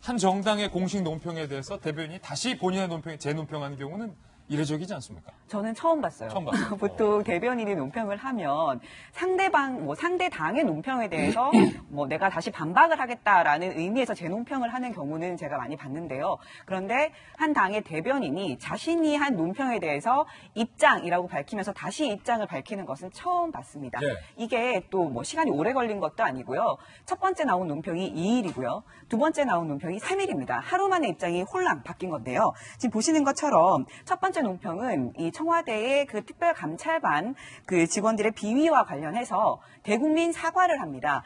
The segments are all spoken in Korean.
한 정당의 공식 논평에 대해서 대변인이 다시 본인의 논평에 재논평하는 경우는 이례적이지 않습니까? 저는 처음 봤어요. 처음 봤어요. 보통 대변인이 논평을 하면 상대 당의 논평에 대해서 내가 다시 반박을 하겠다라는 의미에서 재논평을 하는 경우는 제가 많이 봤는데요. 그런데 한 당의 대변인이 자신이 한 논평에 대해서 입장이라고 밝히면서 다시 입장을 밝히는 것은 처음 봤습니다. 네. 이게 또 시간이 오래 걸린 것도 아니고요. 첫 번째 나온 논평이 2일이고요. 두 번째 나온 논평이 3일입니다. 하루 만에 입장이 홀랑 바뀐 건데요. 지금 보시는 것처럼 첫 번째 논평은 이 청와대의 그 특별감찰반 그 직원들의 비위와 관련해서 대국민 사과를 합니다.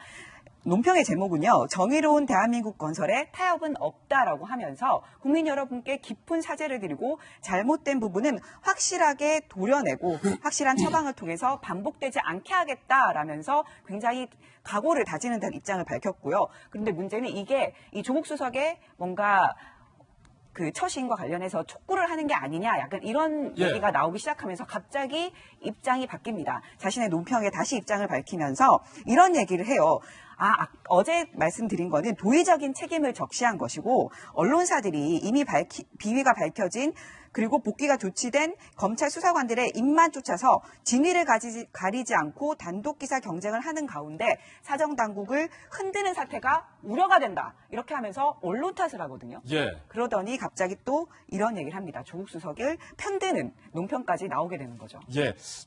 논평의 제목은요. 정의로운 대한민국 건설에 타협은 없다라고 하면서 국민 여러분께 깊은 사죄를 드리고 잘못된 부분은 확실하게 도려내고 확실한 처방을 통해서 반복되지 않게 하겠다라면서 굉장히 각오를 다지는 듯한 입장을 밝혔고요. 그런데 문제는 이게 이 조국 수석의 뭔가 그 처신과 관련해서 촉구를 하는 게 아니냐 약간 이런 얘기가 나오기 시작하면서 갑자기 입장이 바뀝니다. 자신의 논평에 다시 입장을 밝히면서 이런 얘기를 해요. 어제 말씀드린 거는 도의적인 책임을 적시한 것이고 언론사들이 이미 비위가 밝혀진 그리고 복귀가 조치된 검찰 수사관들의 입만 쫓아서 진위를 가리지 않고 단독 기사 경쟁을 하는 가운데 사정당국을 흔드는 사태가 우려가 된다. 이렇게 하면서 언론 탓을 하거든요. 그러더니 갑자기 또 이런 얘기를 합니다. 조국 수석을 편드는 논평까지 나오게 되는 거죠.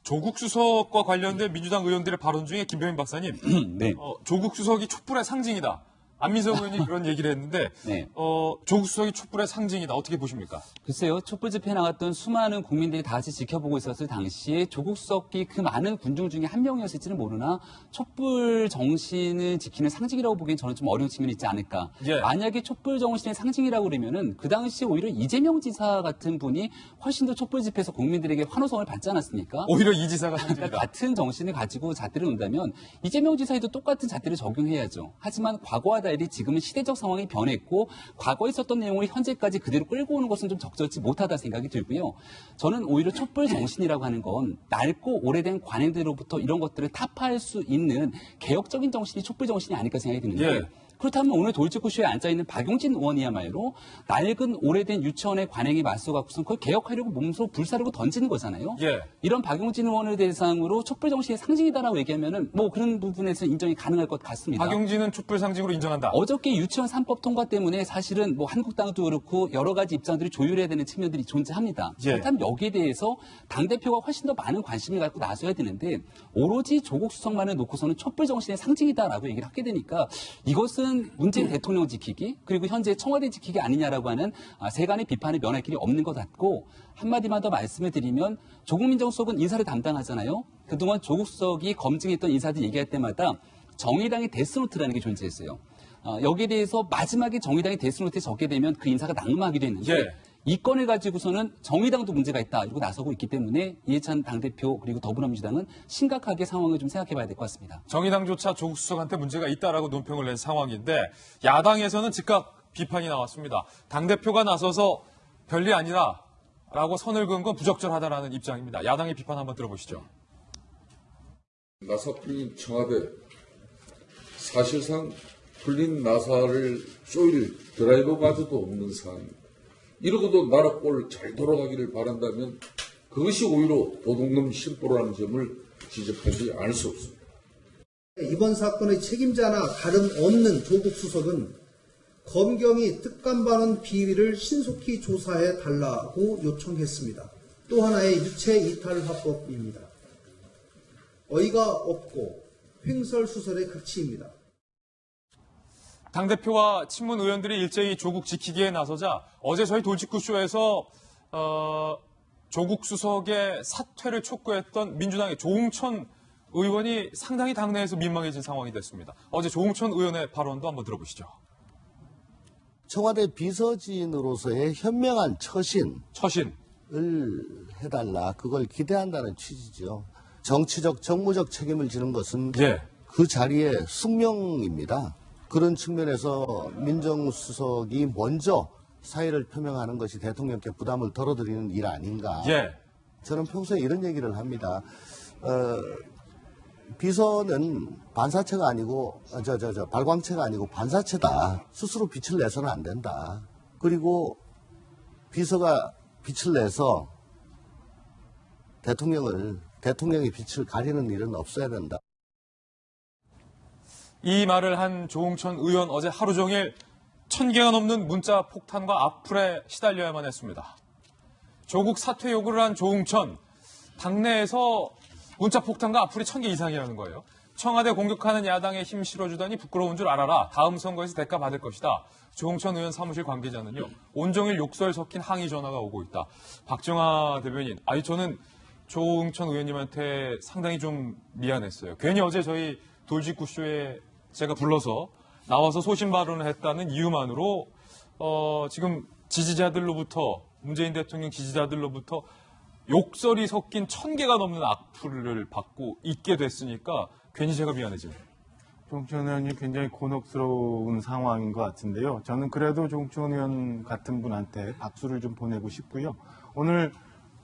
조국 수석과 관련된 민주당 의원들의 발언 중에 김병민 박사님, 네. 조국 수석이 촛불의 상징이다. 안민석 의원이 그런 얘기를 했는데 네. 조국 수석이 촛불의 상징이다. 어떻게 보십니까? 글쎄요. 촛불 집회에 나갔던 수많은 국민들이 다 같이 지켜보고 있었을 당시에 조국 수석이 그 많은 군중 중에 한 명이었을지는 모르나 촛불 정신을 지키는 상징이라고 보기엔 저는 좀 어려운 측면이 있지 않을까. 만약에 촛불 정신의 상징이라고 그러면은 그 당시에 오히려 이재명 지사 같은 분이 훨씬 더 촛불 집회에서 국민들에게 환호성을 받지 않았습니까? 오히려 이 지사가 상징이다. 그러니까 같은 정신을 가지고 잣대를 논다면 이재명 지사에도 똑같은 잣대를 적용해야죠. 하지만 과거와 달리 지금은 시대적 상황이 변했고 과거에 있었던 내용을 현재까지 그대로 끌고 오는 것은 좀 적절치 못하다 생각이 들고요. 저는 오히려 촛불 정신이라고 하는 건 낡고 오래된 관행들로부터 이런 것들을 타파할 수 있는 개혁적인 정신이 촛불 정신이 아닐까 생각이 드는데 그렇다면 오늘 돌직구쇼에 앉아있는 박용진 의원이야말로 낡은 오래된 유치원의 관행에 맞서갖고선 그걸 개혁하려고 몸소 불사르고 던지는 거잖아요. 이런 박용진 의원을 대상으로 촛불 정신의 상징이다라고 얘기하면은 그런 부분에서 인정이 가능할 것 같습니다. 박용진은 촛불 상징으로 인정한다. 어저께 유치원 3법 통과 때문에 사실은 한국당도 그렇고 여러 가지 입장들이 조율해야 되는 측면들이 존재합니다. 그렇다면 여기에 대해서 당대표가 훨씬 더 많은 관심을 갖고 나서야 되는데 오로지 조국 수석만을 놓고서는 촛불 정신의 상징이다라고 얘기를 하게 되니까 이것은 문재인 대통령 지키기 그리고 현재 청와대 지키기 아니냐라고 하는 세간의 비판에 면할 길이 없는 것 같고 한마디만 더 말씀을 드리면 조국 민정수석은 인사를 담당하잖아요. 그동안 조국 수석이 검증했던 인사들 얘기할 때마다 정의당의 데스노트라는 게 존재했어요. 여기에 대해서 마지막에 정의당이 데스노트에 적게 되면 그 인사가 낙마하기도 했는데 이 건을 가지고서는 정의당도 문제가 있다 이러고 나서고 있기 때문에 이해찬 당대표 그리고 더불어민주당은 심각하게 상황을 좀 생각해 봐야 될 것 같습니다. 정의당조차 조국 수석한테 문제가 있다라고 논평을 낸 상황인데 야당에서는 즉각 비판이 나왔습니다. 당대표가 나서서 별일 아니다라고 선을 그은 건 부적절하다라는 입장입니다. 야당의 비판 한번 들어보시죠. 나사뿐인 청와대 사실상 풀린 나사를 쪼일 드라이버마저도 없는 상황입니다. 이러고도 나라 꼴 잘 돌아가기를 바란다면 그것이 오히려 도둑놈 심보라는 점을 지적하지 않을 수 없습니다. 이번 사건의 책임자나 다름없는 조국 수석은 검경이 특감반원 비위를 신속히 조사해 달라고 요청했습니다. 또 하나의 유체 이탈 화법입니다. 어이가 없고 횡설수설의 극치입니다. 당대표와 친문 의원들이 일제히 조국 지키기에 나서자 어제 저희 돌직구쇼에서 조국 수석의 사퇴를 촉구했던 민주당의 조응천 의원이 상당히 당내에서 민망해진 상황이 됐습니다. 어제 조응천 의원의 발언도 한번 들어보시죠. 청와대 비서진으로서의 현명한 처신을 해달라. 그걸 기대한다는 취지죠. 정치적, 정무적 책임을 지는 것은 그 자리의 숙명입니다. 그런 측면에서 민정수석이 먼저 사의를 표명하는 것이 대통령께 부담을 덜어드리는 일 아닌가. 저는 평소에 이런 얘기를 합니다. 비서는 반사체가 아니고 발광체가 아니고 반사체다. 스스로 빛을 내서는 안 된다. 그리고 비서가 빛을 내서 대통령의 빛을 가리는 일은 없어야 된다. 이 말을 한 조응천 의원 어제 하루 종일 1000개가 넘는 문자 폭탄과 악플에 시달려야만 했습니다. 조국 사퇴 요구를 한 조응천, 당내에서 문자 폭탄과 악플이 1000개 이상이라는 거예요. 청와대 공격하는 야당에 힘 실어주다니 부끄러운 줄 알아라. 다음 선거에서 대가 받을 것이다. 조응천 의원 사무실 관계자는요. 온종일 욕설 섞인 항의 전화가 오고 있다. 박정아 대변인, 저는 조응천 의원님한테 상당히 좀 미안했어요. 괜히 어제 저희 돌직구쇼에 제가 불러서 나와서 소신 발언을 했다는 이유만으로 지금 지지자들로부터, 문재인 대통령 지지자들로부터 욕설이 섞인 1000개가 넘는 악플을 받고 있게 됐으니까 괜히 제가 미안해집니다. 조응천 의원이 굉장히 곤혹스러운 상황인 것 같은데요. 저는 그래도 조응천 의원 같은 분한테 박수를 좀 보내고 싶고요. 오늘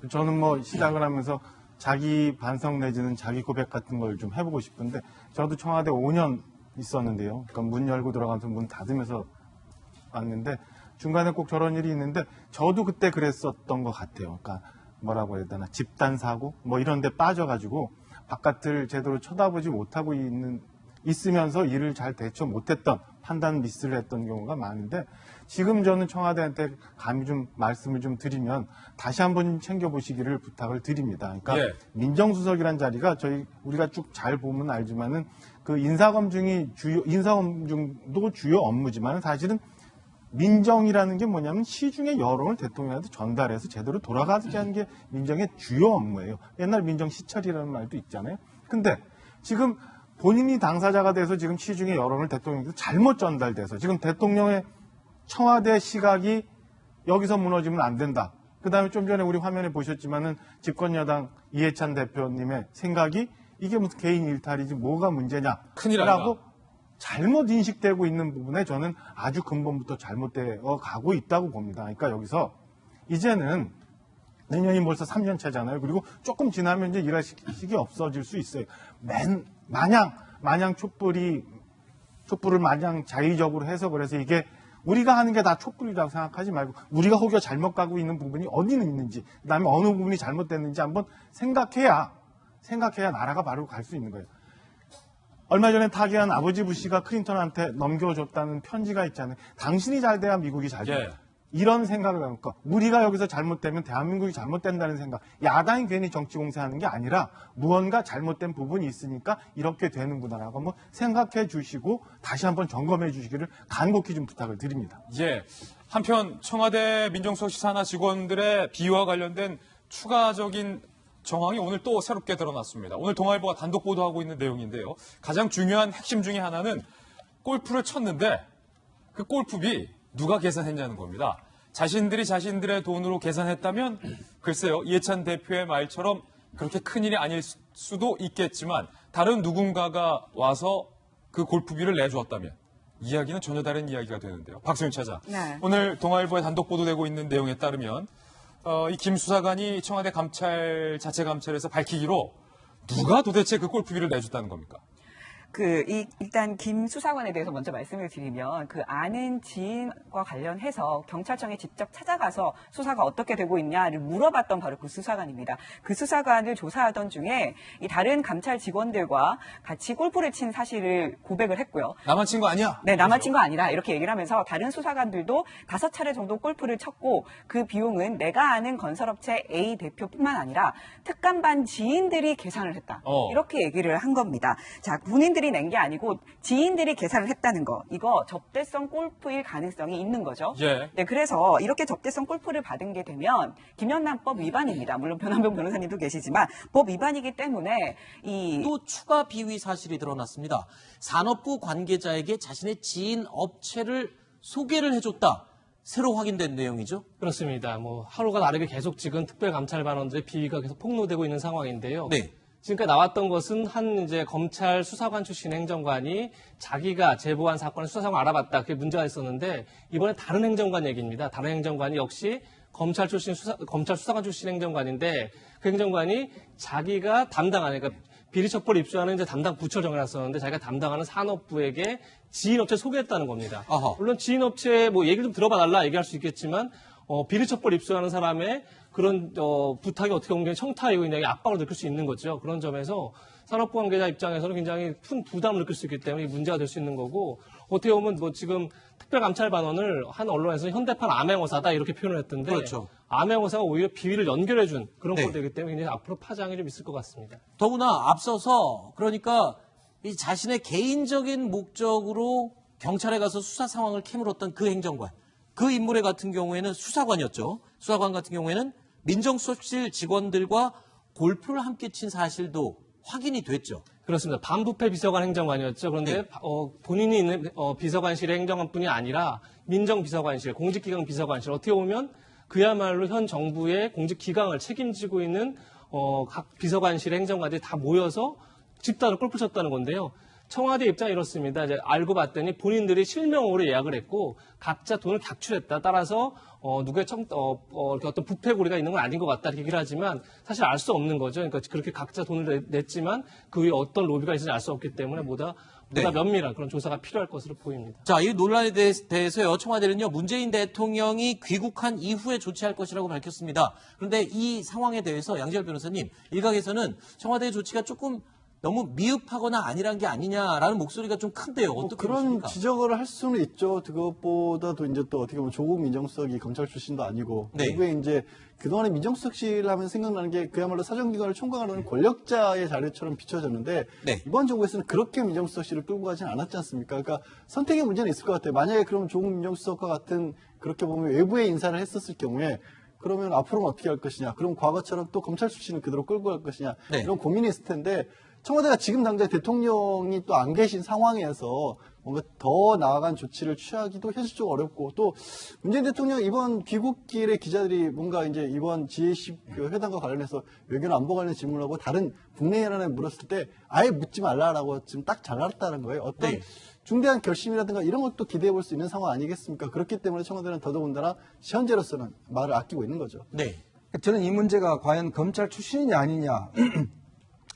저는 시작을 하면서 자기 반성 내지는 자기 고백 같은 걸 좀 해보고 싶은데, 저도 청와대 5년 있었는데요. 그러니까 문 열고 들어가면서 문 닫으면서 왔는데 중간에 꼭 저런 일이 있는데 저도 그때 그랬었던 것 같아요. 그러니까 뭐라고 해야 되나, 집단 사고 이런 데 빠져가지고 바깥을 제대로 쳐다보지 못하고 있으면서 일을 잘 대처 못했던, 판단 미스를 했던 경우가 많은데, 지금 저는 청와대한테 감히 좀 말씀을 좀 드리면 다시 한번 챙겨보시기를 부탁을 드립니다. 그러니까 민정수석이란 자리가 우리가 쭉 잘 보면 알지만은 그 인사검증도 주요 업무지만 사실은 민정이라는 게 뭐냐면 시중의 여론을 대통령한테 전달해서 제대로 돌아가지 않는 게 민정의 주요 업무예요. 옛날 민정 시찰이라는 말도 있잖아요. 근데 지금 본인이 당사자가 돼서 지금 시중의 여론을 대통령한테 잘못 전달돼서 지금 대통령의 청와대 시각이 여기서 무너지면 안 된다. 그다음에 좀 전에 우리 화면에 보셨지만은 집권여당 이해찬 대표님의 생각이 이게 무슨 개인 일탈이지 뭐가 문제냐. 큰일 아니다. 라고 잘못 인식되고 있는 부분에 저는 아주 근본부터 잘못되어 가고 있다고 봅니다. 그러니까 여기서 이제는 내년이 벌써 3년 차잖아요. 그리고 조금 지나면 이제 일하시기 없어질 수 있어요. 마냥 촛불을 마냥 자의적으로 해석을 해서 이게 우리가 하는 게 다 촛불이라고 생각하지 말고 우리가 혹여 잘못 가고 있는 부분이 어디는 있는지, 그다음에 어느 부분이 잘못됐는지 한번 생각해야 나라가 바로 갈 수 있는 거예요. 얼마 전에 타계한 아버지 부시가 클린턴한테 넘겨줬다는 편지가 있잖아요. 당신이 잘 돼야 미국이 잘 돼요. 이런 생각을 하니까 우리가 여기서 잘못되면 대한민국이 잘못된다는 생각. 야당이 괜히 정치 공세하는 게 아니라 무언가 잘못된 부분이 있으니까 이렇게 되는구나라고 한번 생각해 주시고 다시 한번 점검해 주시기를 간곡히 좀 부탁을 드립니다. 한편 청와대 민정수석 시사나 직원들의 비위와 관련된 추가적인 정황이 오늘 또 새롭게 드러났습니다. 오늘 동아일보가 단독 보도하고 있는 내용인데요. 가장 중요한 핵심 중에 하나는 골프를 쳤는데 그 골프비 누가 계산했냐는 겁니다. 자신들이 자신들의 돈으로 계산했다면 글쎄요, 이해찬 대표의 말처럼 그렇게 큰일이 아닐 수도 있겠지만 다른 누군가가 와서 그 골프비를 내주었다면 이야기는 전혀 다른 이야기가 되는데요. 박소연 차장, 네. 오늘 동아일보에 단독 보도되고 있는 내용에 따르면 이 김 수사관이 청와대 자체 감찰에서 밝히기로 누가 도대체 그 골프비를 내줬다는 겁니까? 일단 김 수사관에 대해서 먼저 말씀을 드리면 그 아는 지인과 관련해서 경찰청에 직접 찾아가서 수사가 어떻게 되고 있냐를 물어봤던 바로 그 수사관입니다. 그 수사관을 조사하던 중에 이 다른 감찰 직원들과 같이 골프를 친 사실을 고백을 했고요. 나만 친 거 아니야? 네, 나만 친 거 아니라 이렇게 얘기를 하면서 다른 수사관들도 5차례 정도 골프를 쳤고 그 비용은 내가 아는 건설업체 A 대표뿐만 아니라 특감반 지인들이 계산을 했다. 이렇게 얘기를 한 겁니다. 자, 본인들이 낸 게 아니고 지인들이 계산을 했다는 거. 이거 접대성 골프일 가능성이 있는 거죠. 네, 그래서 이렇게 접대성 골프를 받은 게 되면 김연남법 위반입니다. 물론 변한병 변호사님도 계시지만 법 위반이기 때문에 또 추가 비위 사실이 드러났습니다. 산업부 관계자에게 자신의 지인 업체를 소개를 해줬다. 새로 확인된 내용이죠? 그렇습니다. 하루가 다르게 계속 지금 특별감찰반원들의 비위가 계속 폭로되고 있는 상황인데요. 네. 지금까지 나왔던 것은 검찰 수사관 출신 행정관이 자기가 제보한 사건을 수사 상황을 알아봤다. 그게 문제가 있었는데 이번에 다른 행정관 얘기입니다. 다른 행정관이 역시 검찰 수사관 출신 행정관인데 그 행정관이 자기가 담당하는, 그러니까 비리처벌 입수하는 이제 담당 부처를 정해놨었는데 자기가 담당하는 산업부에게 지인업체 소개했다는 겁니다. 아하. 물론 지인업체 뭐 얘기를 좀 들어봐 달라 얘기할 수 있겠지만 비리처벌 입수하는 사람의 그런 부탁이 어떻게 보면 청탁이고 있냐에 압박을 느낄 수 있는 거죠. 그런 점에서 산업부 관계자 입장에서는 굉장히 큰 부담을 느낄 수 있기 때문에 문제가 될 수 있는 거고 어떻게 보면 뭐 지금 특별감찰반원을 한 언론에서 현대판 암행어사다 이렇게 표현을 했던데 그렇죠. 암행어사가 오히려 비위를 연결해준 그런 네. 꼴이 되기 때문에 굉장히 앞으로 파장이 좀 있을 것 같습니다. 더구나 앞서서 그러니까 이 자신의 개인적인 목적으로 경찰에 가서 수사 상황을 캐물었던 그 행정관, 그 인물의 같은 경우에는 수사관이었죠. 수사관 같은 경우에는 민정수석실 직원들과 골프를 함께 친 사실도 확인이 됐죠. 그렇습니다. 반부패 비서관 행정관이었죠. 그런데 네. 본인이 있는 비서관실의 행정관뿐이 아니라 민정비서관실, 공직기강 비서관실 어떻게 보면 그야말로 현 정부의 공직기강을 책임지고 있는 각 비서관실의 행정관들이 다 모여서 집단으로 골프 쳤다는 건데요. 청와대 입장이 이렇습니다. 이제 알고 봤더니 본인들이 실명으로 예약을 했고 각자 돈을 각출했다. 따라서 누구의 이렇게 어떤 부패 고리가 있는 건 아닌 것 같다 이렇게 얘기를 하지만 사실 알 수 없는 거죠. 그러니까 그렇게 각자 돈을 냈지만 그 위에 어떤 로비가 있는지 알 수 없기 때문에 보다 네. 면밀한 그런 조사가 필요할 것으로 보입니다. 자, 이 논란에 대해서요. 청와대는요. 문재인 대통령이 귀국한 이후에 조치할 것이라고 밝혔습니다. 그런데 이 상황에 대해서 양지열 변호사님, 일각에서는 청와대의 조치가 조금 너무 미흡하거나 아니란 게 아니냐라는 목소리가 좀 큰데요. 어떻게 그런 보십니까? 지적을 할 수는 있죠. 그것보다도 이제 또 어떻게 보면 조국 민정수석이 검찰 출신도 아니고 네. 결국에 이제 그동안에 민정수석실 하면 생각나는 게 그야말로 사정기관을 총괄하는 권력자의 자리처럼 비춰졌는데 네. 이번 정부에서는 그렇게 민정수석실을 끌고 가지는 않았지 않습니까? 그러니까 선택의 문제는 있을 것 같아요. 만약에 그럼 조국 민정수석과 같은 그렇게 보면 외부의 인사를 했었을 경우에 그러면 앞으로는 어떻게 할 것이냐? 그럼 과거처럼 또 검찰 출신을 그대로 끌고 갈 것이냐? 네. 이런 고민이 있을 텐데 청와대가 지금 당장 대통령이 또 안 계신 상황에서 뭔가 더 나아간 조치를 취하기도 현실적으로 어렵고 또 문재인 대통령 이번 귀국길에 기자들이 뭔가 이제 이번 G20 그 회담과 관련해서 외교나 안보 관련 질문을 하고 다른 국내 현안에 물었을 때 아예 묻지 말라라고 지금 딱 잘랐다는 거예요. 어떤 네. 중대한 결심이라든가 이런 것도 기대해 볼 수 있는 상황 아니겠습니까? 그렇기 때문에 청와대는 더더군다나 현재로서는 말을 아끼고 있는 거죠. 네. 저는 이 문제가 과연 검찰 출신이냐 아니냐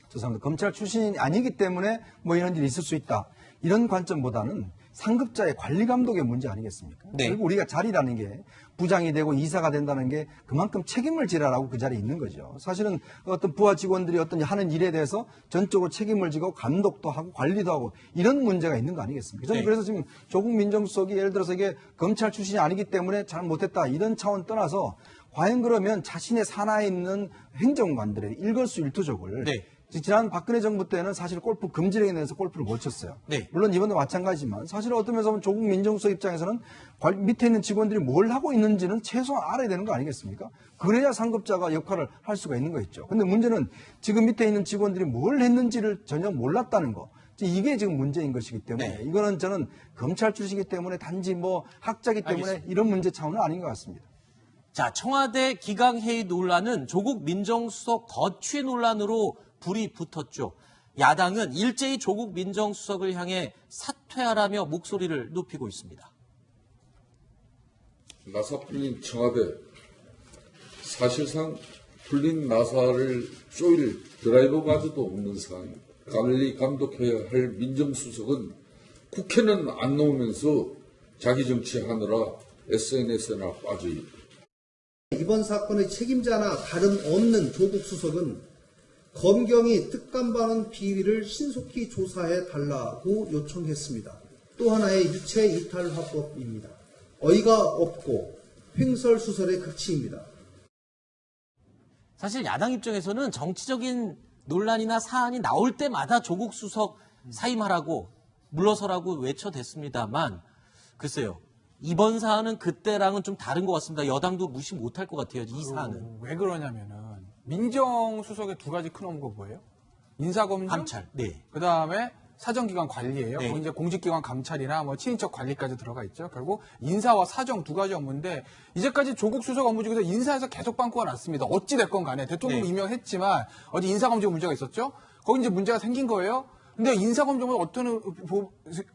죄송합니다. 검찰 출신이 아니기 때문에 뭐 이런 일이 있을 수 있다. 이런 관점보다는 상급자의 관리 감독의 문제 아니겠습니까? 네. 그리고 우리가 자리라는 게 부장이 되고 이사가 된다는 게 그만큼 책임을 지라라고 그 자리에 있는 거죠. 사실은 어떤 부하 직원들이 어떤 하는 일에 대해서 전적으로 책임을 지고 감독도 하고 관리도 하고 이런 문제가 있는 거 아니겠습니까? 저는 네. 그래서 지금 조국 민정수석이 예를 들어서 이게 검찰 출신이 아니기 때문에 잘 못했다 이런 차원 떠나서 과연 그러면 자신의 산하에 있는 행정관들의 일거수일투족을 네. 지난 박근혜 정부 때는 사실 골프 금지령에 대해서 골프를 못 쳤어요. 네. 물론 이번도 마찬가지지만 사실 어떤 면에서 보면 조국 민정수석 입장에서는 밑에 있는 직원들이 뭘 하고 있는지는 최소한 알아야 되는 거 아니겠습니까? 그래야 상급자가 역할을 할 수가 있는 거겠죠. 근데 문제는 지금 밑에 있는 직원들이 뭘 했는지를 전혀 몰랐다는 거. 이게 지금 문제인 것이기 때문에 네. 이거는 저는 검찰 출신이기 때문에 단지 뭐 학자기 때문에 알겠습니다. 이런 문제 차원은 아닌 것 같습니다. 자, 청와대 기강회의 논란은 조국 민정수석 거취 논란으로 불이 붙었죠. 야당은 일제히 조국 민정수석을 향해 사퇴하라며 목소리를 높이고 있습니다. 나사 풀린 청와대, 사실상 풀린 나사를 쪼일 드라이버마저도 없는 상황, 관리 감독해야 할 민정수석은 국회는 안 나오면서 자기 정치하느라 SNS나 빠져있고 이번 사건의 책임자나 다름없는 조국 수석은 검경이 특감반원 비위를 신속히 조사해 달라고 요청했습니다. 또 하나의 유체 이탈 화법입니다. 어이가 없고 횡설수설의 극치입니다. 사실 야당 입장에서는 정치적인 논란이나 사안이 나올 때마다 조국 수석 사임하라고 물러서라고 외쳐댔습니다만 글쎄요. 이번 사안은 그때랑은 좀 다른 것 같습니다. 여당도 무시 못할 것 같아요. 이 사안은. 왜 그러냐면은 민정수석의 두 가지 큰 업무가 뭐예요? 인사검증, 감찰. 네. 그다음에 사정기관 관리예요. 네. 거기 이제 공직기관 감찰이나 뭐 친인척 관리까지 들어가 있죠. 결국 인사와 사정 두 가지 업무인데 이제까지 조국 수석 업무 중에서 인사에서 계속 빵꾸가 났습니다. 어찌 됐건 간에 대통령 네. 임명했지만 어디 인사검증 문제가 있었죠. 거기 이제 문제가 생긴 거예요. 근데 인사검증은 어떤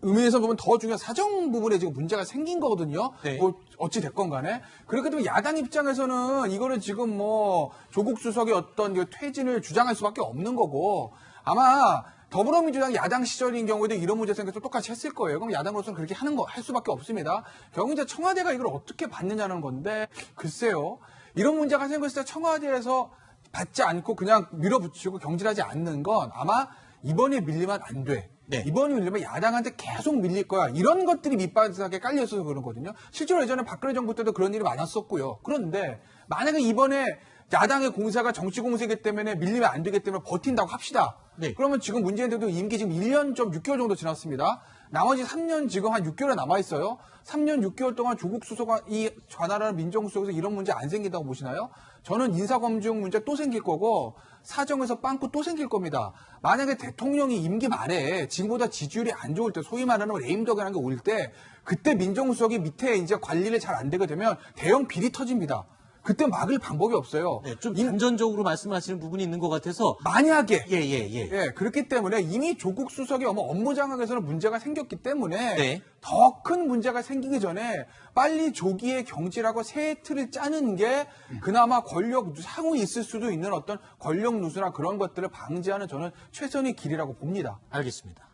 의미에서 보면 더 중요한 사정 부분에 지금 문제가 생긴 거거든요. 네. 뭐 어찌 됐건 간에. 그렇기 때문에 야당 입장에서는 이거는 지금 뭐 조국 수석의 어떤 퇴진을 주장할 수밖에 없는 거고 아마 더불어민주당 야당 시절인 경우에도 이런 문제 생겨서 똑같이 했을 거예요. 그럼 야당으로서는 그렇게 할 수밖에 없습니다. 결국 이제 청와대가 이걸 어떻게 받느냐는 건데, 글쎄요. 이런 문제가 생겼을 때 청와대에서 받지 않고 그냥 밀어붙이고 경질하지 않는 건 아마 이번에 밀리면 안 돼. 네. 이번에 밀리면 야당한테 계속 밀릴 거야. 이런 것들이 밑바닥에 깔려 있어서 그런거든요. 실제로 예전에 박근혜 정부 때도 그런 일이 많았었고요. 그런데 만약에 이번에 야당의 공세가 정치 공세이기 때문에 밀리면 안 되기 때문에 버틴다고 합시다. 네. 그러면 지금 문재인 대통령 임기 지금 1년 좀 6개월 정도 지났습니다. 나머지 3년 지금 한 6개월 남아있어요. 3년 6개월 동안 조국 수석과 이 관할하는 민정수석에서 이런 문제 안 생긴다고 보시나요? 저는 인사검증 문제 또 생길 거고 사정에서 빵꾸 또 생길 겁니다. 만약에 대통령이 임기 말에 지금보다 지지율이 안 좋을 때 소위 말하는 레임덕이라는 게 올 때 그때 민정수석이 밑에 이제 관리를 잘 안 되게 되면 대형 비리 터집니다. 그때 막을 방법이 없어요. 네, 좀 단전적으로 말씀하시는 부분이 있는 것 같아서 만약에 예. 그렇기 때문에 이미 조국 수석의 업무 장악에서는 문제가 생겼기 때문에 네. 더 큰 문제가 생기기 전에 빨리 조기에 경질하고 새 틀을 짜는 게 그나마 권력 하고 있을 수도 있는 어떤 권력 누수나 그런 것들을 방지하는 저는 최선의 길이라고 봅니다. 알겠습니다.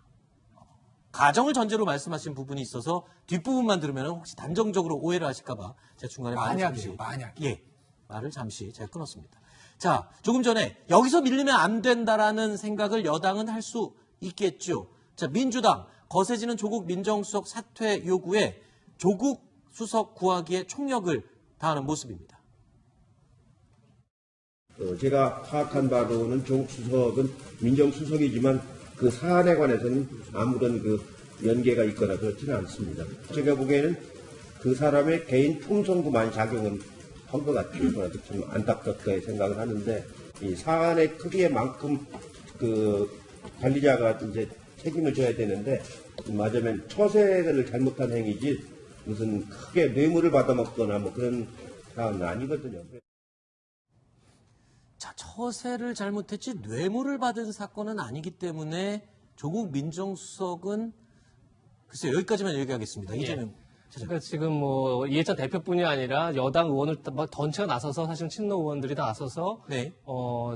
가정을 전제로 말씀하신 부분이 있어서 뒷부분만 들으면 혹시 단정적으로 오해를 하실까봐 제가 중간에 말을 잠시 제가 끊었습니다. 자, 조금 전에 여기서 밀리면 안 된다라는 생각을 여당은 할 수 있겠죠. 자, 민주당 거세지는 조국 민정수석 사퇴 요구에 조국 수석 구하기에 총력을 다하는 모습입니다. 제가 파악한 바로는 조국 수석은 민정수석이지만 그 사안에 관해서는 아무런 그 연계가 있거나 그렇지는 않습니다. 제가 보기에는 그 사람의 개인 통성구만 작용은 한 것 같아요. 좀 안타깝게 생각을 하는데 이 사안의 크기에만큼 그 관리자가 이제 책임을 져야 되는데 맞으면 처세를 잘못한 행위지 무슨 크게 뇌물을 받아먹거나 뭐 그런 사안은 아니거든요. 자, 처세를 잘못했지 뇌물을 받은 사건은 아니기 때문에 조국 민정수석은 글쎄요, 여기까지만 얘기하겠습니다. 이재명. 그러니까 지금 뭐 이해찬 대표뿐이 아니라 여당 의원을 막 전체가 나서서 사실 친노 의원들이 다 나서서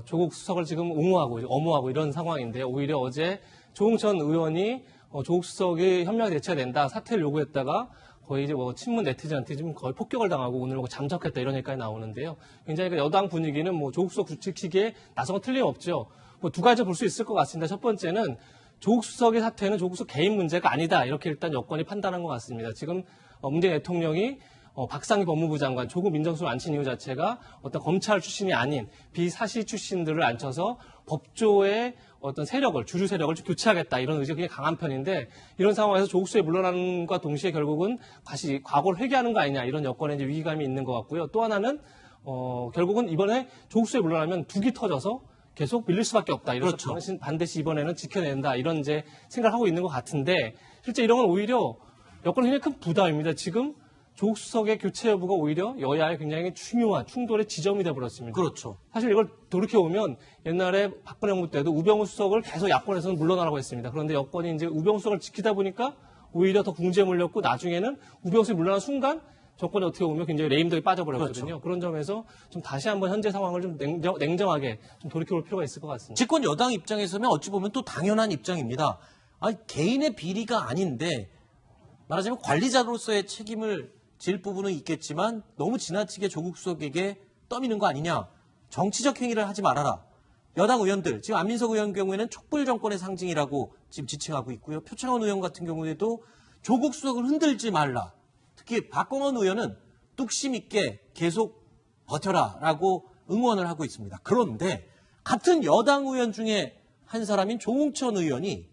조국 수석을 지금 옹호하고 엄호하고 이런 상황인데 오히려 어제 조응천 의원이 조국 수석이 현명하게 대처해야 된다 사퇴를 요구했다가 거의 이제 뭐 친문 네티즌한테 지금 거의 폭격을 당하고 오늘 뭐 잠적했다 이런 얘기까지 나오는데요. 굉장히 여당 분위기는 뭐 조국 수석 지키기에 나선 건 틀림없죠. 뭐 두 가지 볼 수 있을 것 같습니다. 첫 번째는 조국 수석의 사퇴는 조국 수석 개인 문제가 아니다. 이렇게 일단 여권이 판단한 것 같습니다. 지금 문재인 대통령이 박상기 법무부 장관, 조국 민정수석 앉힌 이유 자체가 어떤 검찰 출신이 아닌 비사시 출신들을 앉혀서 법조의 어떤 세력을, 주류 세력을 좀 교체하겠다. 이런 의지가 굉장히 강한 편인데 이런 상황에서 조국 수석이 물러나는 것과 동시에 결국은 다시 과거를 회귀하는 거 아니냐. 이런 여권에 이제 위기감이 있는 것 같고요. 또 하나는 결국은 이번에 조국 수석이 물러나면 둑이 터져서 계속 밀릴 수밖에 없다. 이래서 그렇죠. 반드시 이번에는 지켜낸다. 이런 이제 생각을 하고 있는 것 같은데 실제 이런 건 오히려 여권은 굉장히 큰 부담입니다. 지금 조국 수석의 교체 여부가 오히려 여야의 굉장히 중요한 충돌의 지점이 되어버렸습니다. 그렇죠. 사실 이걸 돌이켜보면 옛날에 박근혜 정부 때도 우병우 수석을 계속 야권에서는 물러나라고 했습니다. 그런데 여권이 이제 우병우 수석을 지키다 보니까 오히려 더 궁지에 몰렸고 나중에는 우병우 수석이 물러난 순간 정권이 어떻게 보면 굉장히 레임덕이 빠져버렸거든요. 그렇죠. 그런 점에서 좀 다시 한번 현재 상황을 좀 냉정하게 좀 돌이켜볼 필요가 있을 것 같습니다. 집권 여당 입장에서는 어찌 보면 또 당연한 입장입니다. 아니, 개인의 비리가 아닌데 말하자면 관리자로서의 책임을 질 부분은 있겠지만 너무 지나치게 조국 수석에게 떠미는 거 아니냐. 정치적 행위를 하지 말아라. 여당 의원들, 지금 안민석 의원 경우에는 촛불 정권의 상징이라고 지금 지칭하고 있고요. 표창원 의원 같은 경우에도 조국 수석을 흔들지 말라. 특히 박광원 의원은 뚝심 있게 계속 버텨라라고 응원을 하고 있습니다. 그런데 같은 여당 의원 중에 한 사람인 조응천 의원이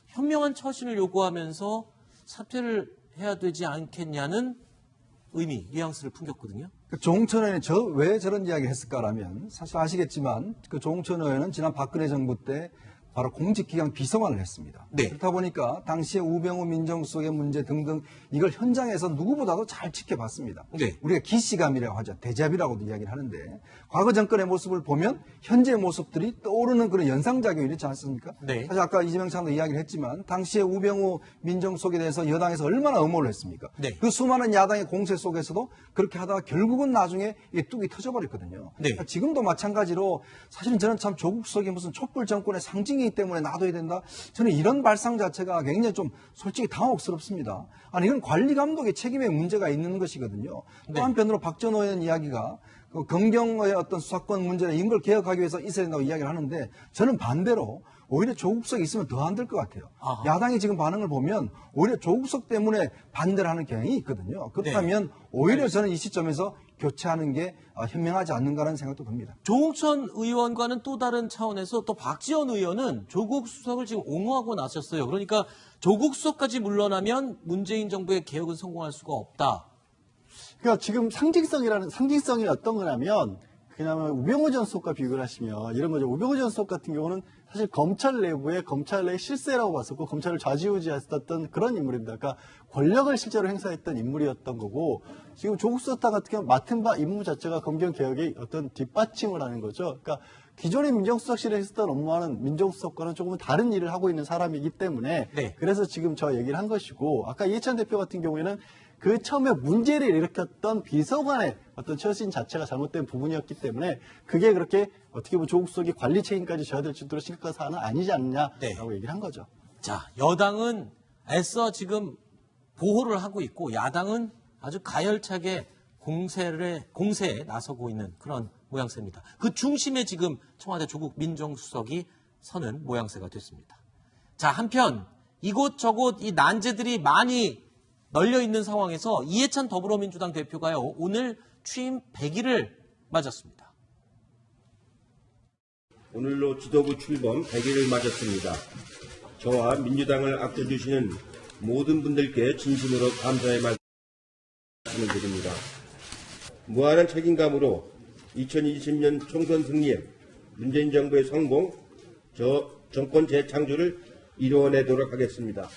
현명한 처신을 요구하면서 사퇴를 해야 되지 않겠냐는 의미, 뉘앙스를 풍겼거든요. 조응천 의원이 왜 저런 이야기를 했을까라면 사실 아시겠지만 그 조응천 의원은 지난 박근혜 정부 때 바로 공직기강 비서관을 했습니다. 네. 그렇다 보니까 당시에 우병우 민정수석의 문제 등등 이걸 현장에서 누구보다도 잘 지켜봤습니다. 네. 우리가 기시감이라고 하죠. 데자비라고도 이야기를 하는데 과거 정권의 모습을 보면 현재의 모습들이 떠오르는 그런 연상작용이 있지 않습니까? 네. 사실 아까 이재명 차관도 이야기를 했지만 당시에 우병우 민정수석에 대해서 여당에서 얼마나 엄호를 했습니까? 네. 그 수많은 야당의 공세 속에서도 그렇게 하다가 결국은 나중에 이게 뚝이 터져버렸거든요. 네. 그러니까 지금도 마찬가지로 사실은 저는 참 조국 수석이 무슨 촛불 정권의 상징이 관리이기 때문에 놔둬야 된다. 저는 이런 발상 자체가 굉장히 좀 솔직히 당혹스럽습니다. 아니 이건 관리 감독의 책임에 문제가 있는 것이거든요. 또 한편으로 박전호 의원 이야기가 그 검경의 어떤 수사권 문제나 이런 걸 개혁하기 위해서 있어야 된다고 이야기를 하는데 저는 반대로 오히려 조국석이 있으면 더 안 될 것 같아요. 야당이 지금 반응을 보면 오히려 조국석 때문에 반대를 하는 경향이 있거든요. 그렇다면 오히려 저는 이 시점에서 교체하는 게 현명하지 않는가라는 생각도 듭니다. 조홍천 의원과는 또 다른 차원에서 또 박지원 의원은 조국 수석을 지금 옹호하고 나섰어요. 그러니까 조국 수석까지 물러나면 문재인 정부의 개혁은 성공할 수가 없다. 그러니까 지금 상징성이 어떤 거냐면 그냥 우병우 전 수석과 비교를 하시면 이런 거죠. 우병우 전 수석 같은 경우는 사실 검찰 내부의 검찰 내 실세라고 봤었고 검찰을 좌지우지했었던 그런 인물입니다. 그러니까 권력을 실제로 행사했던 인물이었던 거고 지금 조국 수석 같은 경우 맡은 바 임무 자체가 검경 개혁의 어떤 뒷받침을 하는 거죠. 그러니까 기존의 민정수석실에 했었던 업무와는 민정수석과는 조금 다른 일을 하고 있는 사람이기 때문에 그래서 지금 저 얘기를 한 것이고 아까 이해찬 대표 같은 경우에는 그 처음에 문제를 일으켰던 비서관의 어떤 처신 자체가 잘못된 부분이었기 때문에 그게 그렇게 어떻게 보면 조국 수석이 관리 책임까지 져야 될 정도로 심각한 사안은 아니지 않느냐라고 얘기를 한 거죠. 자, 여당은 애써 지금 보호를 하고 있고 야당은 아주 가열차게 공세에 나서고 있는 그런 모양새입니다. 그 중심에 지금 청와대 조국 민정수석이 서는 모양새가 됐습니다. 자, 한편 이곳저곳 이 난제들이 많이 널려 있는 상황에서 이해찬 더불어민주당 대표가요, 오늘 취임 100일을 맞았습니다. 오늘로 지도부 출범 100일을 맞았습니다. 저와 민주당을 아껴주시는 모든 분들께 진심으로 감사의 말씀을 드립니다. 무한한 책임감으로 2020년 총선 승리에 문재인 정부의 성공, 정권 재창출을 이루어내도록 하겠습니다.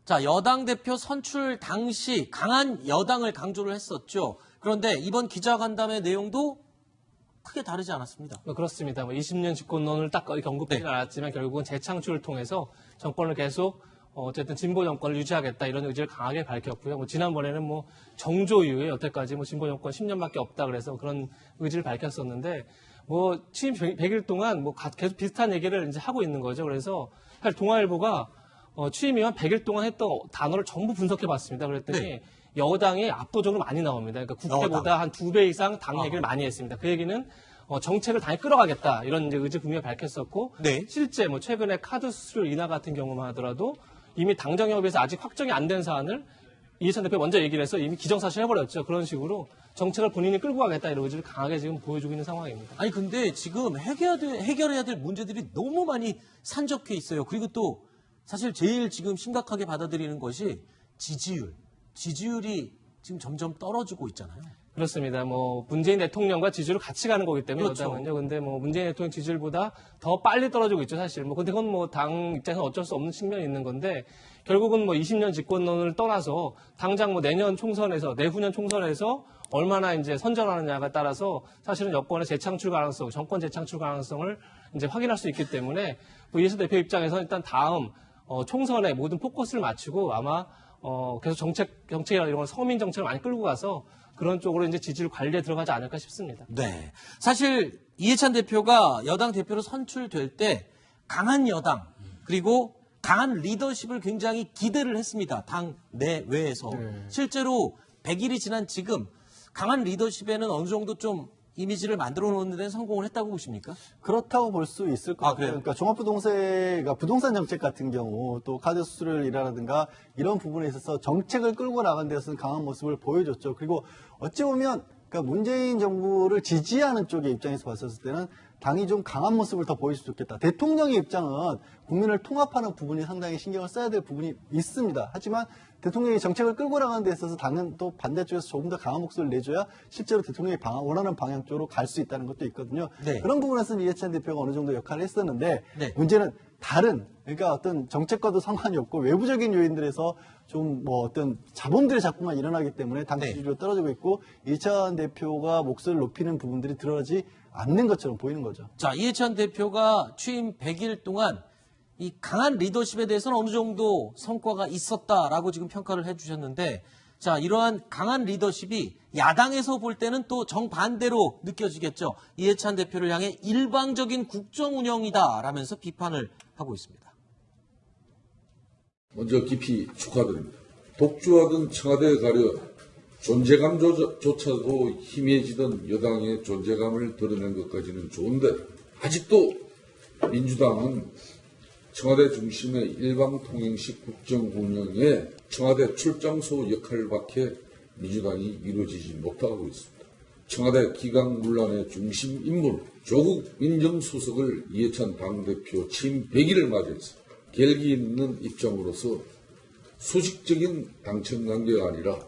자, 여당 대표 선출 당시 강한 여당을 강조를 했었죠. 그런데 이번 기자간담회 내용도 크게 다르지 않았습니다. 그렇습니다. 20년 집권론을 딱 언급하지는 않았지만 결국은 재창출을 통해서 정권을 계속 어쨌든 진보 정권을 유지하겠다 이런 의지를 강하게 밝혔고요. 지난번에는 정조 이후에 여태까지 진보 정권 10년밖에 없다 그래서 그런 의지를 밝혔었는데 취임 100일 동안 계속 비슷한 얘기를 이제 하고 있는 거죠. 그래서 사실 동아일보가 취임 이후 100일 동안 했던 단어를 전부 분석해봤습니다. 그랬더니 여당이 압도적으로 많이 나옵니다. 그러니까 국회보다 한 2배 이상 당 얘기를 많이 했습니다. 그 얘기는 정책을 당연히 끌어가겠다 이런 이제 의지 분명히 밝혔었고 실제 최근에 카드 수수료 인하 같은 경우만 하더라도 이미 당정협의에서 아직 확정이 안 된 사안을 이해찬 대표 먼저 얘기를 해서 이미 기정사실 해버렸죠. 그런 식으로 정책을 본인이 끌고 가겠다 이런 의지를 강하게 지금 보여주고 있는 상황입니다. 아니 근데 지금 해결해야 될 문제들이 너무 많이 산적해 있어요. 그리고 또 사실 제일 지금 심각하게 받아들이는 것이 지지율이 지금 점점 떨어지고 있잖아요. 그렇습니다. 문재인 대통령과 지지율을 같이 가는 거기 때문에 그렇죠. 여당은요. 근데 문재인 대통령 지지율보다 더 빨리 떨어지고 있죠, 사실. 근데 그건 당 입장에서 어쩔 수 없는 측면이 있는 건데 결국은 20년 집권론을 떠나서 당장 내년 총선에서 내후년 총선에서 얼마나 이제 선전하느냐가 따라서 사실은 여권의 재창출 가능성, 정권 재창출 가능성을 이제 확인할 수 있기 때문에 이해찬 대표 입장에서 일단 다음 총선에 모든 포커스를 맞추고 아마 계속 정책이나 이런 걸 서민 정책을 많이 끌고 가서 그런 쪽으로 이제 지지율 관리에 들어가지 않을까 싶습니다. 네. 사실 이해찬 대표가 여당 대표로 선출될 때 강한 여당 그리고 강한 리더십을 굉장히 기대를 했습니다. 당 내외에서. 실제로 100일이 지난 지금 강한 리더십에는 어느 정도 좀 이미지를 만들어 놓는 데는 성공을 했다고 보십니까? 그렇다고 볼 수 있을 것 같아요. 그러니까 종합부동세가 부동산 정책 같은 경우 또 카드 수수료율이라든가 이런 부분에 있어서 정책을 끌고 나간 데서는 강한 모습을 보여줬죠. 그리고 어찌 보면 그러니까 문재인 정부를 지지하는 쪽의 입장에서 봤었을 때는 당이 좀 강한 모습을 더 보여줬으면 좋겠다. 대통령의 입장은 국민을 통합하는 부분이 상당히 신경을 써야 될 부분이 있습니다. 하지만 대통령이 정책을 끌고 나가는 데 있어서 당은 또 반대쪽에서 조금 더 강한 목소리를 내줘야 실제로 대통령이 원하는 방향 쪽으로 갈 수 있다는 것도 있거든요. 그런 부분에서는 이해찬 대표가 어느 정도 역할을 했었는데 문제는 그러니까 어떤 정책과도 상관이 없고 외부적인 요인들에서 좀 어떤 자본들이 자꾸만 일어나기 때문에 당 지지율이 떨어지고 있고 이해찬 대표가 목소리를 높이는 부분들이 드러나지 않는 것처럼 보이는 거죠. 자, 이해찬 대표가 취임 100일 동안 이 강한 리더십에 대해서는 어느 정도 성과가 있었다라고 지금 평가를 해주셨는데 자, 이러한 강한 리더십이 야당에서 볼 때는 또 정반대로 느껴지겠죠. 이해찬 대표를 향해 일방적인 국정 운영이다라면서 비판을 하고 있습니다. 먼저 깊이 축하드립니다. 독주하던 청와대에 가려 존재감조차도 희미해지던 여당의 존재감을 드러낸 것까지는 좋은데 아직도 민주당은 청와대 중심의 일방통행식 국정 운영에 청와대 출장소 역할밖에 민주당이 이루어지지 못하고 있습니다. 청와대 기강 문란의 중심 인물 조국 민정수석을 이해찬 당대표 취임 100일을 맞이해서 결기 있는 입장으로서 수직적인 당청 관계가 아니라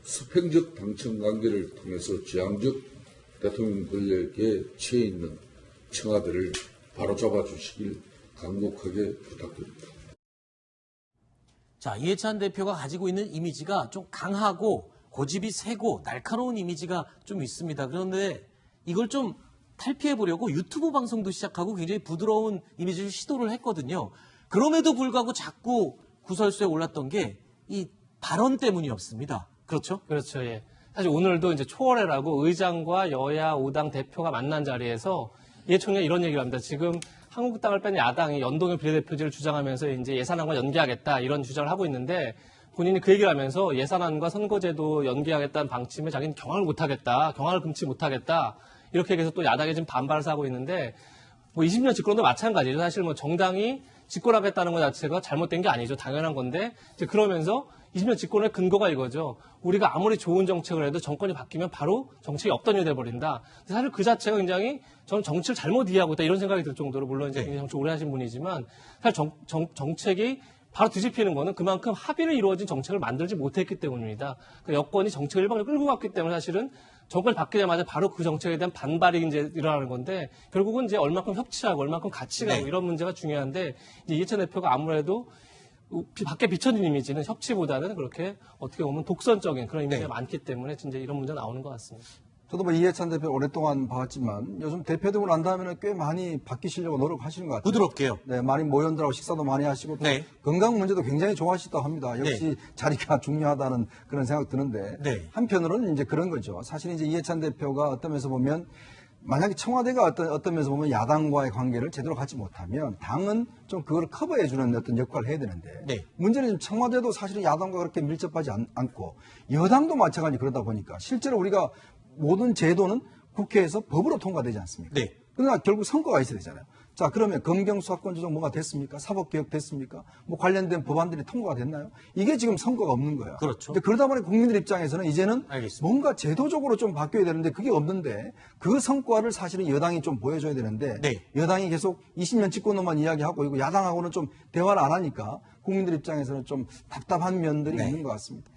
수평적 당청 관계를 통해서 지향적 대통령 권력에 처해 있는 청와대를 바로잡아 주시길 간곡하게 부탁드립니다. 자, 이해찬 대표가 가지고 있는 이미지가 좀 강하고 고집이 세고 날카로운 이미지가 좀 있습니다. 그런데 이걸 좀 탈피해 보려고 유튜브 방송도 시작하고 굉장히 부드러운 이미지를 시도를 했거든요. 그럼에도 불구하고 자꾸 구설수에 올랐던 게 이 발언 때문이었습니다. 그렇죠? 그렇죠. 예. 사실 오늘도 이제 초월회라고 의장과 여야 5당 대표가 만난 자리에서 이 총리가 이런 얘기를 합니다. 지금 한국당을 뺀 야당이 연동형 비례대표제를 주장하면서 이제 예산안과 연계하겠다 이런 주장을 하고 있는데 본인이 그 얘기를 하면서 예산안과 선거제도 연계하겠다는 방침에 자기는 경악을 못하겠다, 경악을 금치 못하겠다 이렇게 얘기해서 또 야당이 지금 반발을 하고 있는데 뭐 20년 집권도 마찬가지죠. 사실 뭐 정당이 집권하겠다는 것 자체가 잘못된 게 아니죠. 당연한 건데 이제 그러면서 20년 집권의 근거가 이거죠. 우리가 아무리 좋은 정책을 해도 정권이 바뀌면 바로 정책이 없던 일이 돼버린다. 사실 그 자체가 굉장히 저는 정치를 잘못 이해하고 있다 이런 생각이 들 정도로 물론 이제 굉장히 정치 오래 하신 분이지만 사실 정책이 바로 뒤집히는 거는 그만큼 합의를 이루어진 정책을 만들지 못했기 때문입니다. 그 여권이 정책을 일방적으로 끌고 갔기 때문에 사실은 정권이 바뀌자마자 바로 그 정책에 대한 반발이 이제 일어나는 건데 결국은 이제 얼마큼 협치하고 얼마큼 같이 가고 이런 문제가 중요한데 이제 이해찬 대표가 아무래도 밖에 비춰진 이미지는 협치보다는 그렇게 어떻게 보면 독선적인 그런 이미지가 많기 때문에 진짜 이런 문제가 나오는 것 같습니다. 저도 뭐 이해찬 대표 오랫동안 봐왔지만 요즘 대표 되고 난 다음에는 꽤 많이 바뀌시려고 노력하시는 것 같아요. 부드럽게요. 네, 많이 모연들하고 식사도 많이 하시고 또 건강 문제도 굉장히 좋아하시다고 합니다. 역시 자리가 중요하다는 그런 생각 드는데 한편으로는 이제 그런 거죠. 사실 이제 이해찬 대표가 어떤 면에서 보면 만약에 청와대가 어떤 면에서 보면 야당과의 관계를 제대로 갖지 못하면 당은 좀 그걸 커버해주는 어떤 역할을 해야 되는데 문제는 지금 청와대도 사실은 야당과 그렇게 밀접하지 않고 여당도 마찬가지 그러다 보니까 실제로 우리가 모든 제도는 국회에서 법으로 통과되지 않습니까? 그러나 결국 성과가 있어야 되잖아요. 자, 그러면 검경 수사권 조정 뭐가 됐습니까? 사법개혁 됐습니까? 뭐 관련된 법안들이 통과가 됐나요? 이게 지금 성과가 없는 거예요. 그렇죠. 근데 그러다 보니 국민들 입장에서는 이제는 뭔가 제도적으로 좀 바뀌어야 되는데 그게 없는데 그 성과를 사실은 여당이 좀 보여줘야 되는데 여당이 계속 20년 집권론만 이야기하고 이거 야당하고는 좀 대화를 안 하니까 국민들 입장에서는 좀 답답한 면들이 있는 것 같습니다.